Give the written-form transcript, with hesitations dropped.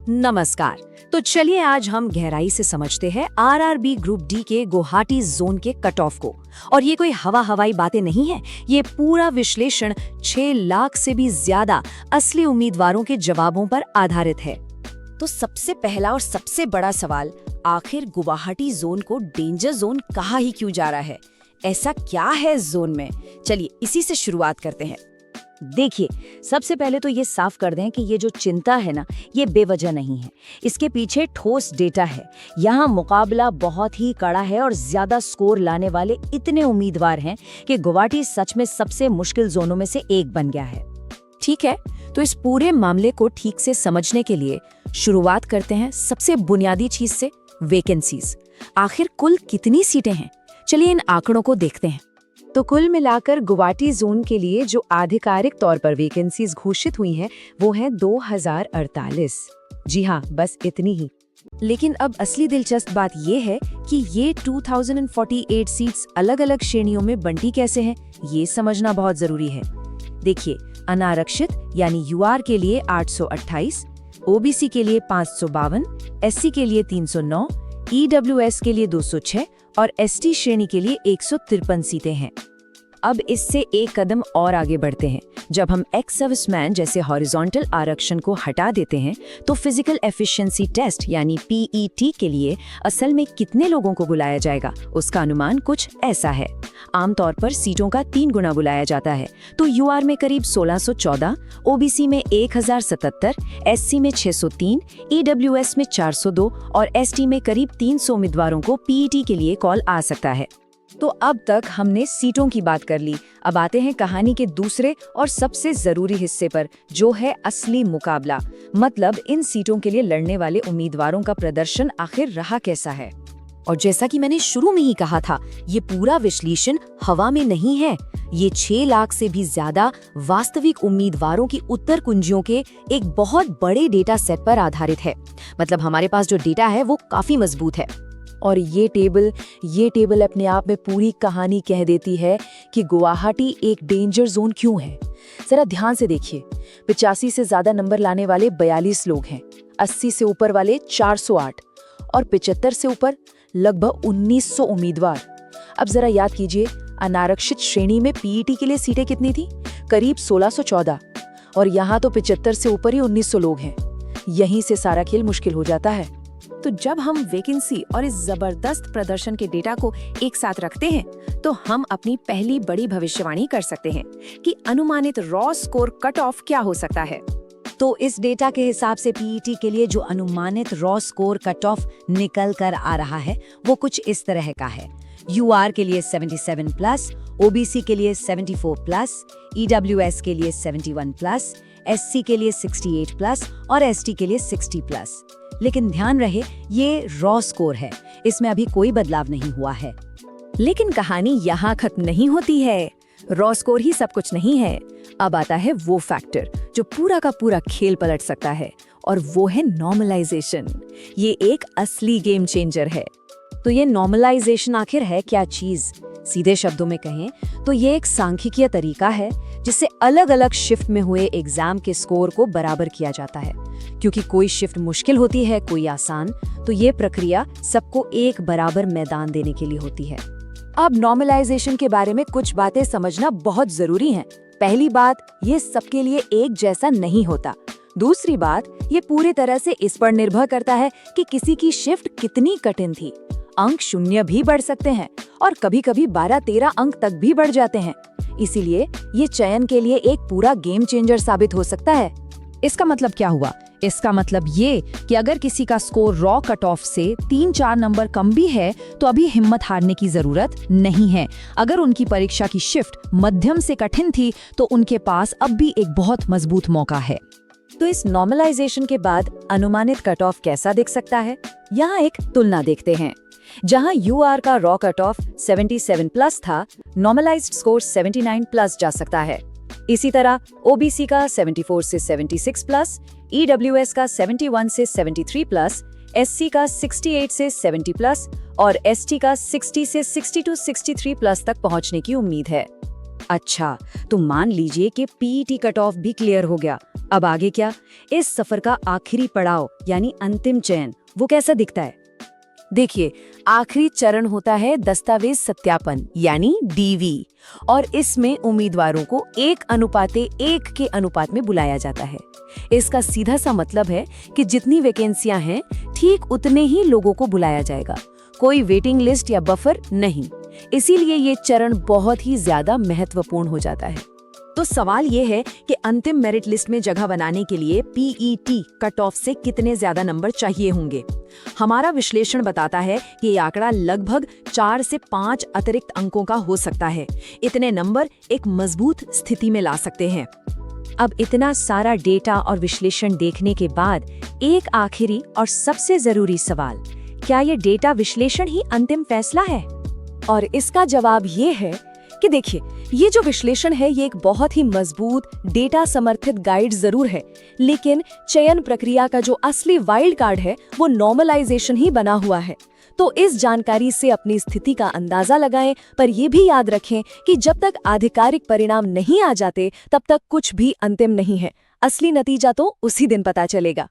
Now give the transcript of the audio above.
नमस्कार। तो चलिए आज हम गहराई से समझते हैं आरआरबी ग्रुप डी के गुवाहाटी जोन के कट ऑफ को। और ये कोई हवाई बातें नहीं है, ये पूरा विश्लेषण 6 लाख से भी ज्यादा असली उम्मीदवारों के जवाबों पर आधारित है। तो सबसे पहला और सबसे बड़ा सवाल, आखिर गुवाहाटी जोन को डेंजर जोन कहा ही क्यों जा रहा है? ऐसा क्या है इस जोन में? चलिए इसी से शुरुआत करते हैं। देखिए, सबसे पहले तो ये साफ कर दें कि ये जो चिंता है ना, ये बेवजह नहीं है। इसके पीछे ठोस डेटा है। यहाँ मुकाबला बहुत ही कड़ा है और ज्यादा स्कोर लाने वाले इतने उम्मीदवार हैं कि गुवाहाटी सच में सबसे मुश्किल जोनों में से एक बन गया है। ठीक है, तो इस पूरे मामले को ठीक से समझने के लिए शुरुआत करते हैं सबसे बुनियादी चीज से, वैकेंसीज। आखिर कुल कितनी सीटें हैं? चलिए इन आंकड़ों को देखते हैं। तो कुल मिलाकर गुवाहाटी जोन के लिए जो आधिकारिक तौर पर वैकेंसीज घोषित हुई हैं, वो हैं 2048। जी हाँ, बस इतनी ही। लेकिन अब असली दिलचस्प बात ये है कि ये 2048 सीट्स अलग अलग श्रेणियों में बंटी कैसे हैं, ये समझना बहुत जरूरी है। देखिए, अनारक्षित यानी यूआर के लिए 828, ओबीसी के लिए 552, एससी के लिए 309, ईडब्ल्यूएस के लिए 206 और एसटी श्रेणी के लिए 153 सीटें हैं। अब इससे एक कदम और आगे बढ़ते हैं। जब हम एक्स सर्विसमैन जैसे हॉरिजॉन्टल आरक्षण को हटा देते हैं, तो फिजिकल एफिशिएंसी टेस्ट यानी पीईटी के लिए असल में कितने लोगों को बुलाया जाएगा, उसका अनुमान कुछ ऐसा है। आमतौर पर सीटों का 3 गुना बुलाया जाता है। तो यूआर में करीब 1614, ओबीसी में 1077, एससी में 603, ईडब्ल्यूएस में 402 और एसटी में करीब 300 उम्मीदवारों को पीईटी के लिए कॉल आ सकता है। तो अब तक हमने सीटों की बात कर ली। अब आते हैं कहानी के दूसरे और सबसे जरूरी हिस्से पर, जो है असली मुकाबला। मतलब इन सीटों के लिए लड़ने वाले उम्मीदवारों का प्रदर्शन आखिर रहा कैसा है। और जैसा कि मैंने शुरू में ही कहा था, ये पूरा विश्लेषण हवा में नहीं है। ये 6 लाख से भी ज्यादा वास्तविक उम्मीदवारों की उत्तर कुंजियों के एक बहुत बड़े डेटा सेट पर आधारित है। मतलब हमारे पास जो डेटा है वो काफी मजबूत है। और ये टेबल अपने आप में पूरी कहानी कह देती है कि गुवाहाटी एक डेंजर जोन क्यों है। जरा ध्यान से देखिए, 85 से ज्यादा नंबर लाने वाले 42 लोग हैं, 80 से ऊपर वाले 408 और 75 से ऊपर लगभग 1900 उम्मीदवार। अब जरा याद कीजिए, अनारक्षित श्रेणी में पीईटी के लिए सीटें कितनी थी? करीब 1614। और यहाँ तो 75 से ऊपर ही 1900 लोग हैं। यहीं से सारा खेल मुश्किल हो जाता है। तो जब हम वैकेंसी और इस जबरदस्त प्रदर्शन के डेटा को एक साथ रखते हैं, तो हम अपनी पहली बड़ी भविष्यवाणी कर सकते हैं कि अनुमानित रॉ स्कोर कट ऑफ क्या हो सकता है। तो इस डेटा के हिसाब से पीईटी के लिए जो अनुमानित रॉ स्कोर कट ऑफ निकल कर आ रहा है, वो कुछ इस तरह का है। यूआर के लिए 77+, ओबीसी के लिए 74+, ईडब्ल्यूएस के लिए 71+, एससी के लिए 68+ और एसटी के लिए 60+। लेकिन ध्यान रहे, ये रॉ स्कोर है, इसमें अभी कोई बदलाव नहीं हुआ है। लेकिन कहानी यहाँ खत्म नहीं होती है। रॉ स्कोर ही सब कुछ नहीं है। अब आता है वो फैक्टर जो पूरा का पूरा खेल पलट सकता है, और वो है नॉर्मलाइजेशन। ये एक असली गेम चेंजर है। तो ये नॉर्मलाइजेशन आखिर है क्या चीज? सीधे शब्दों में कहें तो ये एक सांख्यिकीय तरीका है जिससे अलग अलग शिफ्ट में हुए एग्जाम के स्कोर को बराबर किया जाता है। क्योंकि कोई शिफ्ट मुश्किल होती है, कोई आसान, तो ये प्रक्रिया सबको एक बराबर मैदान देने के लिए होती है। अब नॉर्मलाइजेशन के बारे में कुछ बातें समझना बहुत जरूरी हैं। पहली बात, ये सबके लिए एक जैसा नहीं होता। दूसरी बात, ये पूरी तरह से इस पर निर्भर करता है कि किसी की शिफ्ट कितनी कठिन थी। अंक 0 भी बढ़ सकते हैं और कभी-कभी 12-13 अंक तक भी बढ़ जाते हैं। इसीलिए ये चयन के लिए एक पूरा गेम चेंजर साबित हो सकता है। इसका मतलब क्या हुआ? इसका मतलब ये कि अगर किसी का स्कोर रॉ कट ऑफ से 3-4 नंबर कम भी है, तो अभी हिम्मत हारने की जरूरत नहीं है। अगर उनकी परीक्षा की शिफ्ट मध्यम से कठिन थी, तो उनके पास अब भी एक बहुत मजबूत मौका है। तो इस नॉर्मलाइजेशन के बाद अनुमानित कट ऑफ कैसा दिख सकता है? यहाँ एक तुलना देखते हैं। जहां यूआर का रॉ कट ऑफ 77+ था, नॉर्मलाइज्ड स्कोर 79+ जा सकता है। इसी तरह ओबीसी का 74 से 76+, ईडब्ल्यूएस का 71 से 73+, एससी का 68 से 70+ और एसटी का 60 से 62-63+ तक पहुंचने की उम्मीद है। अच्छा, तो मान लीजिए कि पीईटी कट ऑफ भी क्लियर हो गया। अब आगे क्या? इस सफर का आखिरी पड़ाव यानी अंतिम चयन, वो कैसा दिखता है? देखिए, आखिरी चरण होता है दस्तावेज सत्यापन यानी डीवी, और इसमें उम्मीदवारों को 1:1 के अनुपात में बुलाया जाता है। इसका सीधा सा मतलब है कि जितनी वैकेंसियां हैं, ठीक उतने ही लोगों को बुलाया जाएगा, कोई वेटिंग लिस्ट या बफर नहीं। इसीलिए ये चरण बहुत ही ज्यादा महत्वपूर्ण हो जाता है। तो सवाल ये है कि अंतिम मेरिट लिस्ट में जगह बनाने के लिए पीईटी कट ऑफ से कितने ज्यादा नंबर चाहिए होंगे। हमारा विश्लेषण बताता है कि ये आंकड़ा लगभग 4 से 5 अतिरिक्त अंकों का हो सकता है। इतने नंबर एक मजबूत स्थिति में ला सकते हैं। अब इतना सारा डेटा और विश्लेषण देखने के बाद एक आखिरी और सबसे जरूरी सवाल, क्या ये डेटा विश्लेषण ही अंतिम फैसला है? और इसका जवाब ये है कि देखिए, ये जो विश्लेषण है ये एक बहुत ही मजबूत डेटा समर्थित गाइड जरूर है, लेकिन चयन प्रक्रिया का जो असली वाइल्ड कार्ड है वो नॉर्मलाइजेशन ही बना हुआ है। तो इस जानकारी से अपनी स्थिति का अंदाजा लगाएं, पर ये भी याद रखें कि जब तक आधिकारिक परिणाम नहीं आ जाते तब तक कुछ भी अंतिम नहीं है। असली नतीजा तो उसी दिन पता चलेगा।